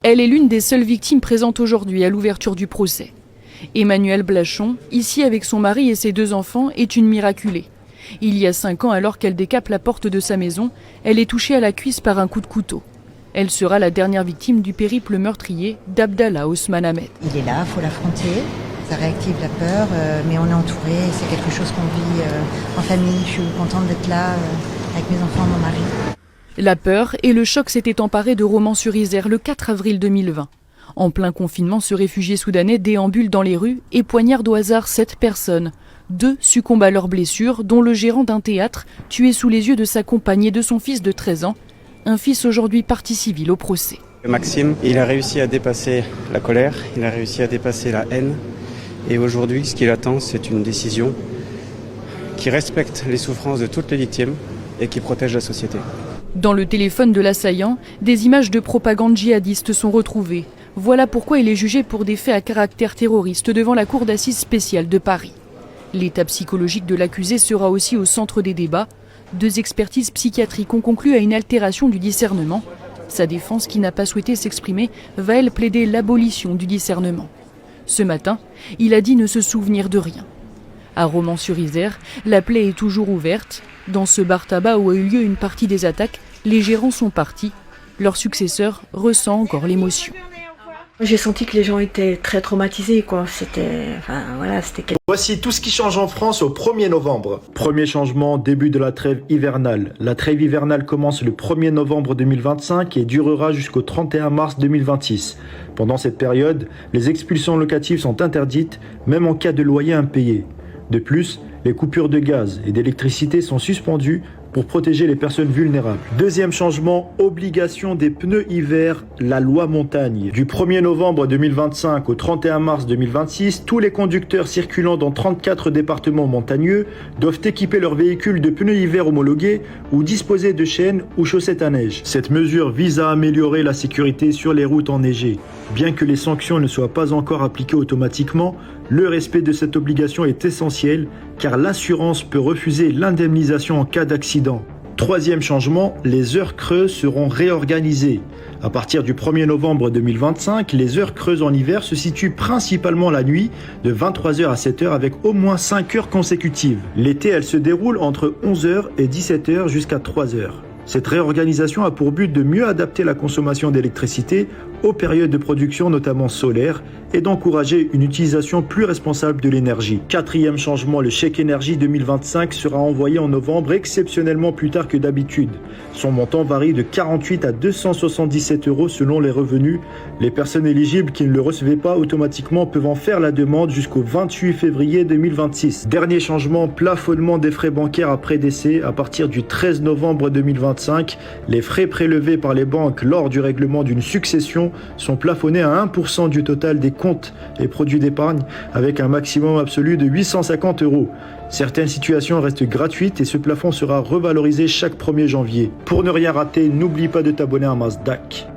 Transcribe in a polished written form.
Elle est l'une des seules victimes présentes aujourd'hui à l'ouverture du procès. Emmanuelle Blachon, ici avec son mari et ses 2 enfants, est une miraculée. Il y a 5 ans, alors qu'elle décape la porte de sa maison, elle est touchée à la cuisse par un coup de couteau. Elle sera la dernière victime du périple meurtrier d'Abdallah Osman Ahmed. Il est là, il faut l'affronter. Ça réactive la peur, mais on est entouré. C'est quelque chose qu'on vit en famille. Je suis contente d'être là avec mes enfants et mon mari. La peur et le choc s'étaient emparés de Romans-sur-Isère le 4 avril 2020. En plein confinement, ce réfugié soudanais déambule dans les rues et poignarde au hasard 7 personnes. 2 succombent à leurs blessures, dont le gérant d'un théâtre, tué sous les yeux de sa compagne et de son fils de 13 ans. Un fils aujourd'hui partie civile au procès. Maxime, il a réussi à dépasser la colère, il a réussi à dépasser la haine. Et aujourd'hui, ce qu'il attend, c'est une décision qui respecte les souffrances de toutes les victimes et qui protège la société. Dans le téléphone de l'assaillant, des images de propagande djihadiste sont retrouvées. Voilà pourquoi il est jugé pour des faits à caractère terroriste devant la Cour d'assises spéciale de Paris. L'état psychologique de l'accusé sera aussi au centre des débats. 2 expertises psychiatriques ont conclu à une altération du discernement. Sa défense, qui n'a pas souhaité s'exprimer, va elle plaider l'abolition du discernement. Ce matin, il a dit ne se souvenir de rien. À Romans-sur-Isère, la plaie est toujours ouverte. Dans ce bar-tabac où a eu lieu une partie des attaques, les gérants sont partis. Leur successeur ressent encore l'émotion. J'ai senti que les gens étaient très traumatisés, quoi. Voici tout ce qui change en France au 1er novembre. Premier changement, début de la trêve hivernale. La trêve hivernale commence le 1er novembre 2025 et durera jusqu'au 31 mars 2026. Pendant cette période, les expulsions locatives sont interdites, même en cas de loyer impayé. De plus, les coupures de gaz et d'électricité sont suspendues pour protéger les personnes vulnérables. Deuxième changement, obligation des pneus hiver, la loi montagne. Du 1er novembre 2025 au 31 mars 2026, tous les conducteurs circulant dans 34 départements montagneux doivent équiper leurs véhicules de pneus hiver homologués ou disposer de chaînes ou chaussettes à neige. Cette mesure vise à améliorer la sécurité sur les routes enneigées. Bien que les sanctions ne soient pas encore appliquées automatiquement, le respect de cette obligation est essentiel car l'assurance peut refuser l'indemnisation en cas d'accident. Troisième changement, les heures creuses seront réorganisées. À partir du 1er novembre 2025, les heures creuses en hiver se situent principalement la nuit, de 23h à 7h avec au moins 5 heures consécutives. L'été, elles se déroulent entre 11h et 17h jusqu'à 3h. Cette réorganisation a pour but de mieux adapter la consommation d'électricité aux périodes de production notamment solaire et d'encourager une utilisation plus responsable de l'énergie. Quatrième changement, le chèque énergie 2025 sera envoyé en novembre exceptionnellement plus tard que d'habitude. Son montant varie de 48 à 277 € selon les revenus. Les personnes éligibles qui ne le recevaient pas automatiquement peuvent en faire la demande jusqu'au 28 février 2026. Dernier changement, plafonnement des frais bancaires après décès. À partir du 13 novembre 2025, les frais prélevés par les banques lors du règlement d'une succession sont plafonnés à 1% du total des comptes et produits d'épargne avec un maximum absolu de 850 €. Certaines situations restent gratuites et ce plafond sera revalorisé chaque 1er janvier. Pour ne rien rater, n'oublie pas de t'abonner à Mazdak.